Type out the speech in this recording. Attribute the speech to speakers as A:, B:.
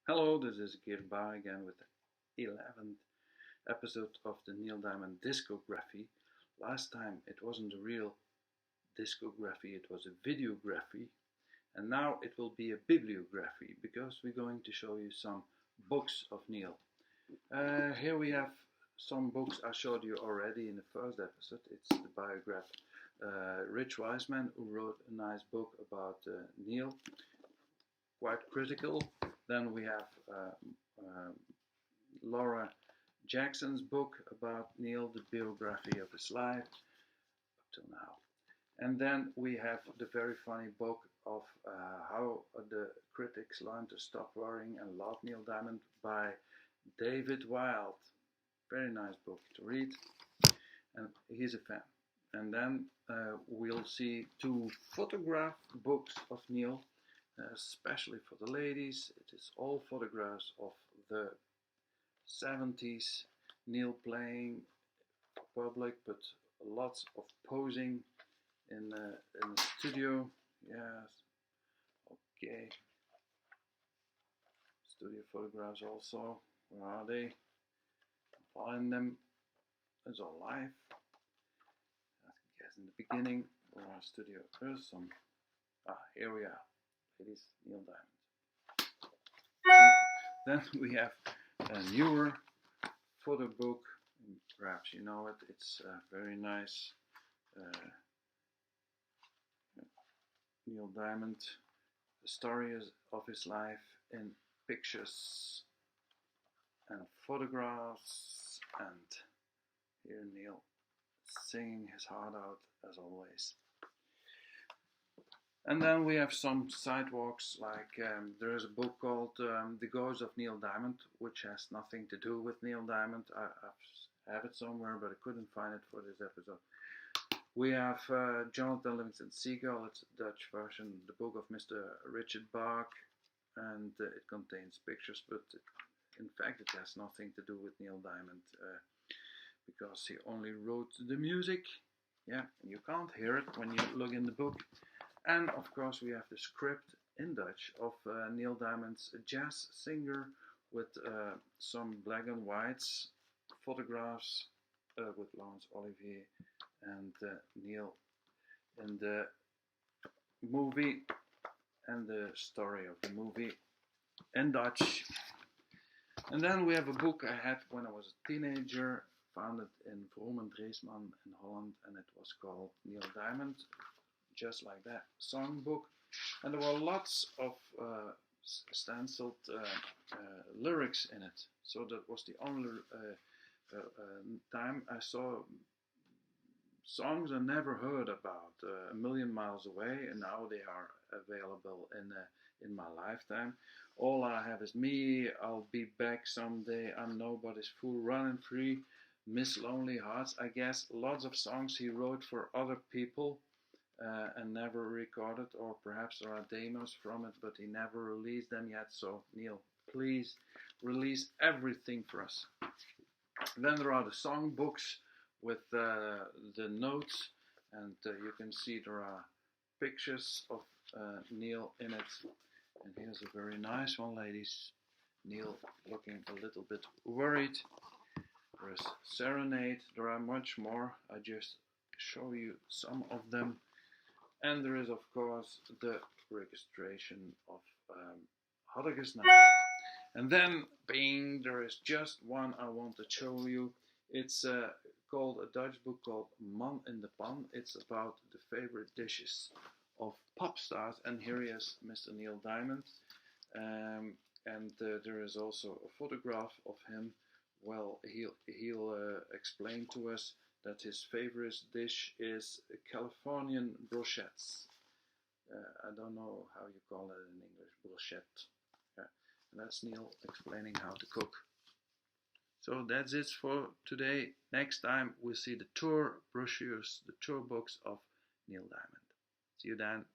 A: Hello, this is Kirba again with the 11th episode of the Neil Diamond Discography. Last time it wasn't a real discography, it was a videography, and now it will be a bibliography because we're going to show you some books of Neil. Here we have some books I showed you already in the first episode. It's the biograph Rich Wiseman, who wrote a nice book about Neil, quite critical. Then we have Laura Jackson's book about Neil, the biography of his life up till now. And then we have the very funny book of How the Critics Learned to Stop Worrying and Love Neil Diamond by David Wilde. Very nice book to read, and he's a fan. And then we'll see two photograph books of Neil, especially for the ladies. It is all photographs of the 70s, Neil playing public, but lots of posing in the studio. Yes, okay. Studio photographs also. Where are they? Find them. It's all live. I guess in the beginning, where our studio is some. Here we are. Ladies, Neil Diamond. Then we have a newer photo book. Perhaps you know it. It's very nice. Neil Diamond, the story of his life in pictures and photographs, and here Neil singing his heart out as always. And then we have some sidewalks, like there is a book called The Ghost of Neil Diamond, which has nothing to do with Neil Diamond. I have it somewhere, but I couldn't find it for this episode. We have Jonathan Livingston Seagull, it's a Dutch version, the book of Mr. Richard Bach, and it contains pictures, but in fact it has nothing to do with Neil Diamond, because he only wrote the music. Yeah, and you can't hear it when you look in the book. And of course we have the script in Dutch of Neil Diamond's jazz singer, with some black and whites photographs with Laurence Olivier and Neil in the movie, and the story of the movie in Dutch. And then we have a book I had when I was a teenager, found it in Vroom and Dreesman in Holland, and it was called Neil Diamond, just like that, songbook. And there were lots of stenciled lyrics in it, so that was the only time I saw songs I never heard about a million miles away, and now they are available in my lifetime. All I have is me, I'll be back someday, I'm nobody's fool, running free, Miss Lonely Hearts. I guess lots of songs he wrote for other people and never recorded, or perhaps there are demos from it, but he never released them yet. So Neil, please release everything for us. Then there are the songbooks with the notes, and you can see there are pictures of Neil in it. And here's a very nice one, ladies. Neil looking a little bit worried. There is Serenade. There are much more. I just show you some of them. And there is, of course, the registration of Haddock's Night. And then, bing, there is just one I want to show you. It's called a Dutch book called Man in the Pan. It's about the favorite dishes of pop stars. And here he is, Mr. Neil Diamond. And there is also a photograph of him. Well, he'll explain to us that his favorite dish is Californian brochettes. I don't know how you call it in English, brochette. Yeah. And that's Neil explaining how to cook. So that's it for today. Next time we'll see the tour brochures, the tour books of Neil Diamond. See you then.